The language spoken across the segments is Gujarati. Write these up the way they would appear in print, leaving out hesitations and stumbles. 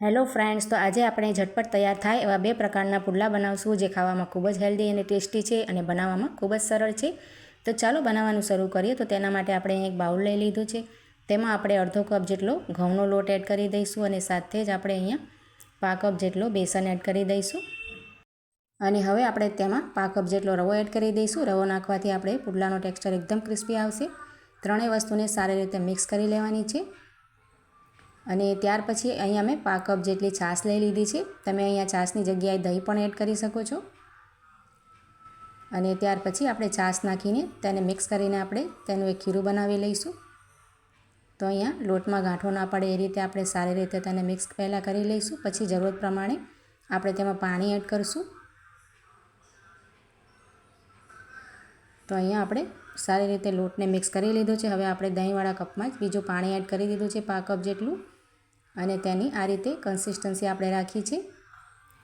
હેલો ફ્રેન્ડ્સ, તો આજે આપણે ઝટપટ તૈયાર થાય એવા બે પ્રકારના પુડલા બનાવશું જે ખાવામાં ખૂબ જ હેલ્ધી અને ટેસ્ટી છે અને બનાવવામાં ખૂબ જ સરળ છે. તો ચાલો બનાવવાનું શરૂ કરીએ. તો તેના માટે આપણે એક બાઉલ લઈ લીધું છે. તેમાં આપણે અડધો કપ જેટલો ઘઉંનો લોટ એડ કરી દઈશું અને સાથે જ આપણે અહીંયા પા કપ જેટલો બેસન એડ કરી દઈશું. અને હવે આપણે તેમાં પા કપ જેટલો રવો એડ કરી દઈશું. રવો નાખવાથી આપણે પુડલાનો ટેક્સચર એકદમ ક્રિસ્પી આવશે. ત્રણેય વસ્તુને સારી રીતે મિક્સ કરી લેવાની છે. અને ત્યાર પછી અહીંયા મેં પા કપ જેટલી છાશ લઈ લીધી છે. તમે અહીંયા છાશની જગ્યાએ દહીં પણ એડ કરી શકો છો. અને ત્યાર પછી આપણે છાશ નાખીને તેને મિક્સ કરીને આપણે તેનું એક ખીરું બનાવી લઈશું. તો અહીંયા લોટમાં ગાંઠો ના પડે એ રીતે આપણે સારી રીતે તેને મિક્સ પહેલાં કરી લઈશું. પછી જરૂરત પ્રમાણે આપણે તેમાં પાણી એડ કરીશું. તો અહીંયા આપણે સારી રીતે લોટને મિક્સ કરી લીધો છે. હવે આપણે દહીંવાળા કપમાં જ બીજું પાણી એડ કરી દીધું છે પા કપ જેટલું. અને તેની આ રીતે કન્સિસ્ટન્સી આપણે રાખી છે.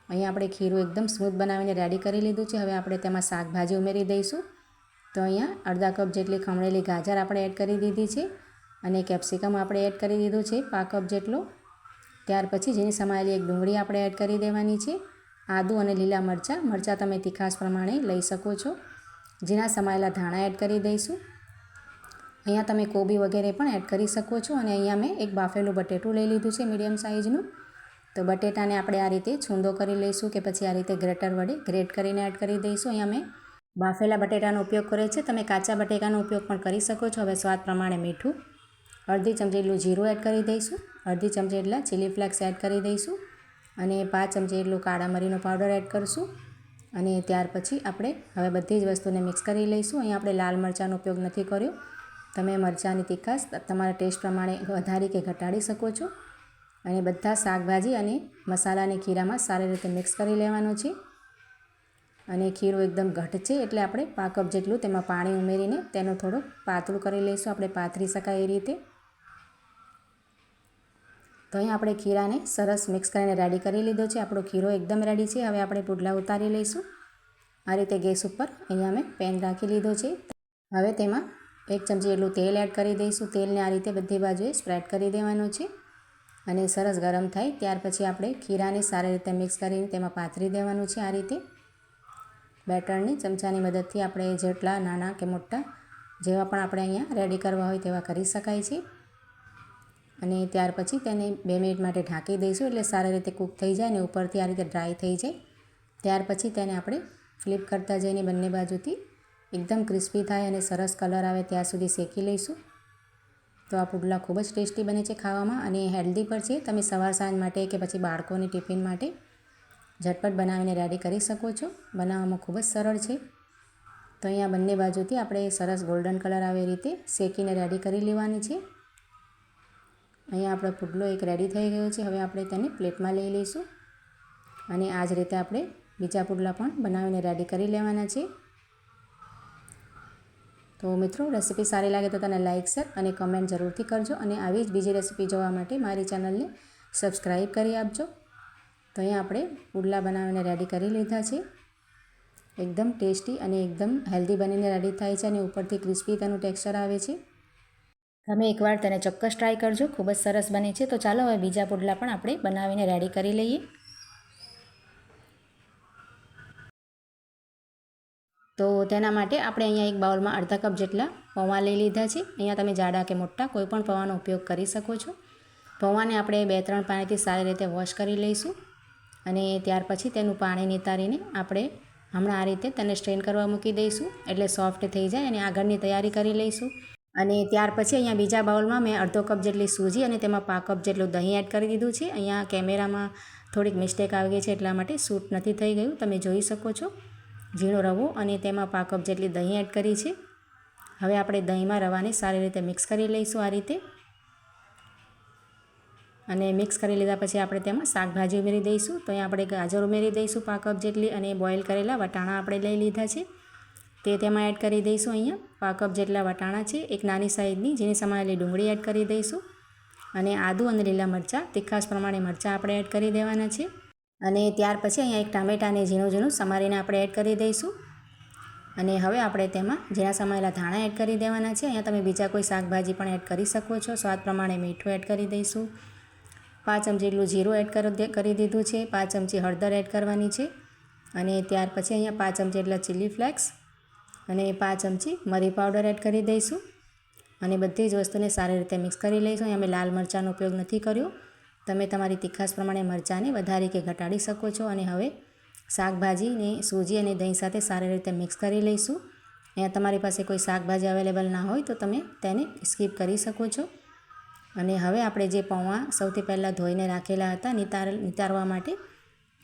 અહીંયા આપણે ખીરું એકદમ સ્મૂથ બનાવીને રેડી કરી લીધું છે. હવે આપણે તેમાં શાકભાજી ઉમેરી દઈશું. તો અહીંયા અડધા કપ જેટલી ખમણેલી ગાજર આપણે એડ કરી દીધી છે. અને કેપ્સિકમ આપણે એડ કરી દીધું છે પા કપ જેટલો. ત્યાર પછી ઝીણી સમાયેલી એક ડુંગળી આપણે એડ કરી દેવાની છે. આદું અને લીલા મરચાં તમે તીખાશ પ્રમાણે લઈ શકો છો. ઝીણા સમાયેલા ધાણા એડ કરી દઈશું. અહીંયા તમે કોબી વગેરે પણ એડ કરી શકો છો. અને અહીંયા મેં એક બાફેલું બટેટું લઈ લીધું છે મીડિયમ સાઇઝનું. તો બટેટાને આપણે આ રીતે છૂંદો કરી લઈશું કે પછી આ રીતે ગ્રેટર વડે ગ્રેટ કરીને એડ કરી દઈશું. અહીંયા મેં બાફેલા બટેટાનો ઉપયોગ કર્યો છે. તમે કાચા બટેકાનો ઉપયોગ પણ કરી શકો છો. હવે સ્વાદ પ્રમાણે મીઠું, અડધી ચમચી એટલું જીરું એડ કરી દઈશું. અડધી ચમચી એટલા ચીલી ફ્લેક્સ એડ કરી દઈશું. અને 5 ચમચી એટલું કાળા મરીનો પાવડર એડ કરીશું. અને ત્યાર પછી આપણે હવે બધી જ વસ્તુને મિક્સ કરી લઈશું. અહીંયા આપણે લાલ મરચાંનો ઉપયોગ નથી કર્યો. તમે મરચાંની તીખાશ તમારા ટેસ્ટ પ્રમાણે વધારી કે ઘટાડી શકો છો. અને બધા શાકભાજી અને મસાલાની ખીરામાં સારી રીતે મિક્સ કરી લેવાનો છે. અને ખીરું એકદમ ઘટ છે એટલે આપણે પા કપ જેટલું તેમાં પાણી ઉમેરીને તેનું થોડુંક પાતળું કરી લઈશું. આપણે પાથરી શકાય એ રીતે. તો અહીં આપણે ખીરાને સરસ મિક્સ કરીને રેડી કરી લીધો છે. આપણો ખીરો એકદમ રેડી છે. હવે આપણે પુડલા ઉતારી લઈશું. આ રીતે ગેસ ઉપર અહીંયા મેં પેન રાખી લીધો છે. હવે તેમાં 1 ચમચી એટલું તેલ એડ કરી દઈશું. તેલને આ રીતે બધી બાજુએ સ્પ્રેડ કરી દેવાનું છે. અને સરસ ગરમ થાય ત્યાર પછી આપણે ખીરાને સારી રીતે મિક્સ કરીને તેમાં પાથરી દેવાનું છે. આ રીતે બેટરની ચમચાની મદદથી આપણે જેટલા નાના કે મોટા જેવા પણ આપણે અહીંયા રેડી કરવા હોય તેવા કરી શકાય છે. અને ત્યાર પછી તેને 2 મિનિટ માટે ઢાંકી દઈશું એટલે સારી રીતે કૂક થઈ જાય અને ઉપરથી આ રીતે ડ્રાય થઈ જાય. ત્યાર પછી તેને આપણે ફ્લિપ કરતા જઈને બંને બાજુથી એકદમ ક્રિસ્પી થાય અને સરસ કલર આવે ત્યાં સુધી શેકી લઈશું. તો આ પુડલા ખૂબ જ ટેસ્ટી બને છે ખાવામાં અને હેલ્ધી પણ છે. તમે સવાર સાંજ માટે કે પછી બાળકોની ટિફિન માટે ઝટપટ બનાવીને રેડી કરી શકો છો. બનાવવામાં ખૂબ જ સરળ છે. તો અહીંયા બંને બાજુથી આપણે સરસ ગોલ્ડન કલર આવે એ રીતે શેકીને રેડી કરી લેવાની છે. અહીંયા આપણો પુડલો એક રેડી થઈ ગયો છે. હવે આપણે તેને પ્લેટમાં લઈ લઈશું. અને આ જ રીતે આપણે બીજા પુડલા પણ બનાવીને રેડી કરી લેવાના છે. તો મિત્રો, રેસીપી સારી લાગે તો તેને લાઇક, શેર અને કમેન્ટ જરૂરથી કરજો. અને આવી જ બીજી રેસીપી જોવા માટે મારી ચેનલને સબસ્ક્રાઈબ કરી આપજો. તો અહીંયા આપણે પુડલા બનાવીને રેડી કરી લીધા છે. એકદમ ટેસ્ટી અને એકદમ હેલ્ધી બનીને રેડી થાય છે અને ઉપરથી ક્રિસ્પી તેનું ટેક્સચર આવે છે. તમે એકવાર તેને ચોક્કસ ટ્રાય કરજો. ખૂબ જ સરસ બને છે. તો ચાલો હવે બીજા પુડલા પણ આપણે બનાવીને રેડી કરી લઈએ. તો તેના માટે આપણે અહીંયા એક બાઉલમાં અડધા કપ જેટલા પૌવા લઈ લીધા છે. અહીંયા તમે જાડા કે મોટા કોઈ પણ પૌવાનો ઉપયોગ કરી શકો છો. પૌવાને આપણે 2-3 પાણીથી સારી રીતે વોશ કરી લઈશું. અને ત્યાર પછી તેનું પાણી નિતારીને આપણે હમણાં આ રીતે તેને સ્ટ્રેન કરવા મૂકી દઈશું એટલે સોફ્ટ થઈ જાય અને આગળની તૈયારી કરી લઈશું. અને ત્યાર પછી અહીંયા બીજા બાઉલમાં મેં અડધો કપ જેટલી સૂજી અને તેમાં પા કપ જેટલું દહીં એડ કરી દીધું છે. અહીંયા કેમેરામાં થોડીક મિસ્ટેક આવી ગઈ છે એટલા માટે શૂટ નથી થઈ ગયું. તમે જોઈ શકો છો. ઝીણો રવો અને તેમાં પા કપ જેટલી દહીં એડ કરી છે. હવે આપણે દહીંમાં રવાને સારી રીતે મિક્સ કરી લઈશું આ રીતે. અને મિક્સ કરી લીધા પછી આપણે તેમાં શાકભાજી ઉમેરી દઈશું. તો અહીંયા આપણે ગાજર ઉમેરી દઈશું પા કપ જેટલી. અને બોઇલ કરેલા વટાણા આપણે લઈ લીધા છે તે તેમાં એડ કરી દઈશું. અહીંયા પા કપ જેટલા વટાણા છે. એક નાની સાઈઝની ઝીણી સમાયેલી ડુંગળી એડ કરી દઈશું. અને આદું અને લીલા મરચાં તીખાશ પ્રમાણે મરચાં આપણે એડ કરી દેવાના છે. અને ત્યાર પછી અહીંયા એક ટામેટાને ઝીણું સમારીને આપણે એડ કરી દઈશું. અને હવે આપણે તેમાં ઝીણા સમાયેલા ધાણા એડ કરી દેવાના છે. અહીંયા તમે બીજા કોઈ શાકભાજી પણ એડ કરી શકો છો. સ્વાદ પ્રમાણે મીઠું એડ કરી દઈશું. 5 ચમચી જેટલું જીરું એડ કરી દીધું છે, 5 ચમચી હળદર એડ કરવાની છે અને ત્યાર પછી અહીંયા 5 ચમચી જેટલા ચીલી ફ્લેક્સ અને 5 ચમચી મરી પાવડર એડ કરી દઈશું અને બધી જ વસ્તુને સારી રીતે મિક્સ કરી લઈશું. અહીં અમે લાલ મરચાંનો ઉપયોગ નથી કર્યો. તમે તમારી તીખાશ પ્રમાણે મરચાંને વધારી કે ઘટાડી શકો છો. અને હવે શાકભાજીને સૂજી અને દહીં સાથે સારી રીતે મિક્સ કરી લઈશું. અહીંયા તમારી પાસે કોઈ શાકભાજી અવેલેબલ ના હોય તો તમે તેને સ્કીપ કરી શકો છો. અને હવે આપણે જે પૌવા સૌથી પહેલાં ધોઈને રાખેલા હતા નિતારવા માટે,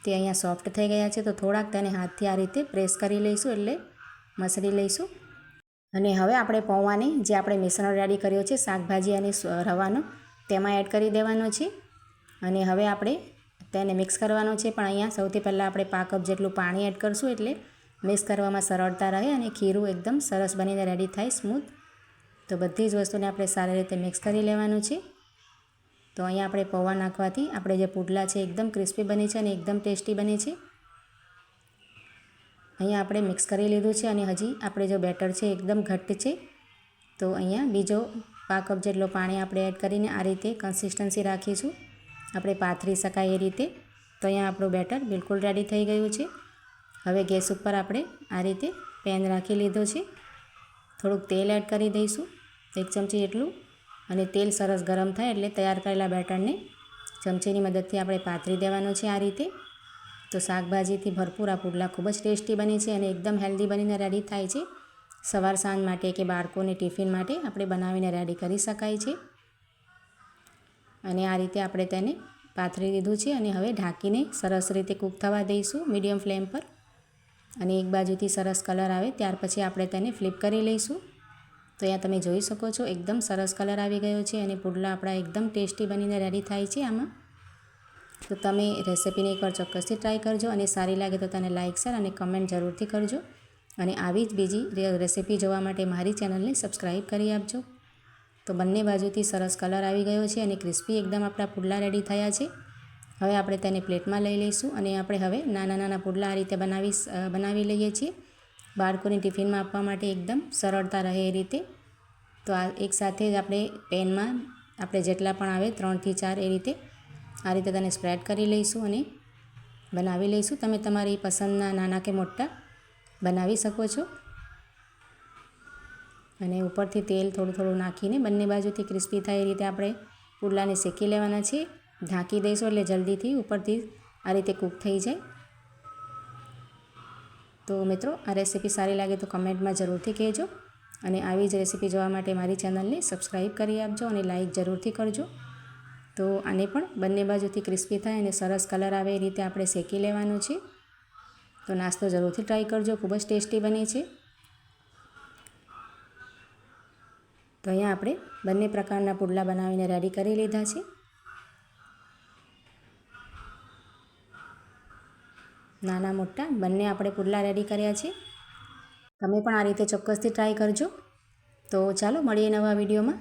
તે અહીંયા સોફ્ટ થઈ ગયા છે. તો થોડાક તેને હાથથી આ રીતે પ્રેસ કરી લઈશું, એટલે મસળી લઈશું. અને હવે આપણે પૌવાને જે આપણે મિશ્રણ રેડી કર્યો છે શાકભાજી અને રવાનો, તેમાં એડ કરી દેવાનો છે. અને હવે આપણે તેને મિક્સ કરવાનો છે. પણ અહીંયા સૌથી પહેલાં આપણે 1 કપ જેટલું પાણી એડ કરશું, એટલે મિક્સ કરવામાં સરળતા રહે અને ખીરું એકદમ સરસ બનીને રેડી થાય, સ્મૂથ. તો બધી જ વસ્તુને આપણે સારી રીતે મિક્સ કરી લેવાનું છે. તો અહીંયા આપણે પૌવા નાખવાથી આપણે જે પુડલા છે એકદમ ક્રિસ્પી બને છે અને એકદમ ટેસ્ટી બને છે. અહીંયા આપણે મિક્સ કરી લીધું છે અને હજી આપણે જો બેટર છે એકદમ ઘટ્ટ છે. તો અહીંયા બીજો 1 કપ જેટલો પાણી આપણે એડ કરીને આ રીતે કન્સિસ્ટન્સી રાખીશું, આપણે પાથરી શકાય એ રીતે. તો અહીંયા આપણું બેટર બિલકુલ રેડી થઈ ગયું છે. હવે ગેસ ઉપર આપણે આ રીતે પેન રાખી લીધો છે. થોડુંક તેલ એડ કરી દઈશું, 1 ચમચી જેટલું. અને તેલ સરસ ગરમ થાય એટલે તૈયાર કરેલા બેટરને ચમચીની મદદથી આપણે પાથરી દેવાનું છે આ રીતે. તો શાકભાજીથી ભરપૂર આ પુડલા ખૂબ જ ટેસ્ટી બને છે અને એકદમ હેલ્ધી બનીને રેડી થાય છે. સવાર સાંજ માટે કે બાળકોને ટિફિન માટે આપણે બનાવીને રેડી કરી શકાય છે. અને આ રીતે આપણે તેને પાથરી દીધું છે અને હવે ઢાંકીને સરસ રીતે કૂક થવા દઈશું મીડિયમ ફ્લેમ પર. અને એક બાજુથી સરસ કલર આવે ત્યાર પછી આપણે તેને ફ્લિપ કરી લઈશું. તો અહીંયા તમે જોઈ શકો છો એકદમ સરસ કલર આવી ગયો છે અને પુડલા આપણા એકદમ ટેસ્ટી બનીને રેડી થાય છે આમાં. તો તમે રેસિપીને એકવાર ચોક્કસથી ટ્રાય કરજો અને સારી લાગે તો તેને લાઇક, શેર અને કમેન્ટ જરૂરથી કરજો. અને આવી જ બીજી રેસિપી જોવા માટે મારી ચેનલને સબસ્ક્રાઈબ કરી આપજો. તો બંને બાજુથી સરસ કલર આવી ગયો છે અને ક્રિસ્પી એકદમ આપણા પુડલા રેડી થયા છે. હવે આપણે તેને પ્લેટમાં લઈ લઈશું અને આપણે હવે નાના નાના પુડલા આ રીતે બનાવી લઈએ છીએ, બાળકોની ટિફિનમાં આપવા માટે એકદમ સરળતા રહે એ રીતે. તો આ એકસાથે જ આપણે પેનમાં આપણે જેટલા પણ આવે 3 થી 4 એ રીતે આ રીતે તેને સ્પ્રેડ કરી લઈશું અને બનાવી લઈશું. તમે તમારી પસંદના નાના કે મોટા બનાવી શકો છો. અને ઉપરથી તેલ થોડું થોડું નાખીને બંને બાજુથી ક્રિસ્પી થાય એ રીતે આપણે પુડલાને શેકી લેવાના છે. ઢાંકી દઈશું એટલે જલ્દીથી ઉપરથી આ રીતે કૂક થઈ જાય. તો મિત્રો, આ રેસિપી સારી લાગે તો કમેન્ટમાં જરૂરથી કહેજો. અને આવી જ રેસિપી જોવા માટે મારી ચેનલને સબસ્ક્રાઈબ કરી આપજો અને લાઇક જરૂરથી કરજો. તો આને પણ બંને બાજુથી ક્રિસ્પી થાય અને સરસ કલર આવે એ રીતે આપણે શેકી લેવાનું છે. તો નાસ્તો જરૂરથી ટ્રાય કરજો, ખૂબ જ ટેસ્ટી બને છે. તો અહીંયા આપણે બંને પ્રકારના પુડલા બનાવીને રેડી કરી લીધા છે. નાના મોટા બંને આપણે પુડલા રેડી કર્યા છે. તમે પણ આ રીતે ચોક્કસથી ટ્રાય કરજો. તો ચાલો મળીએ નવા વિડીયોમાં.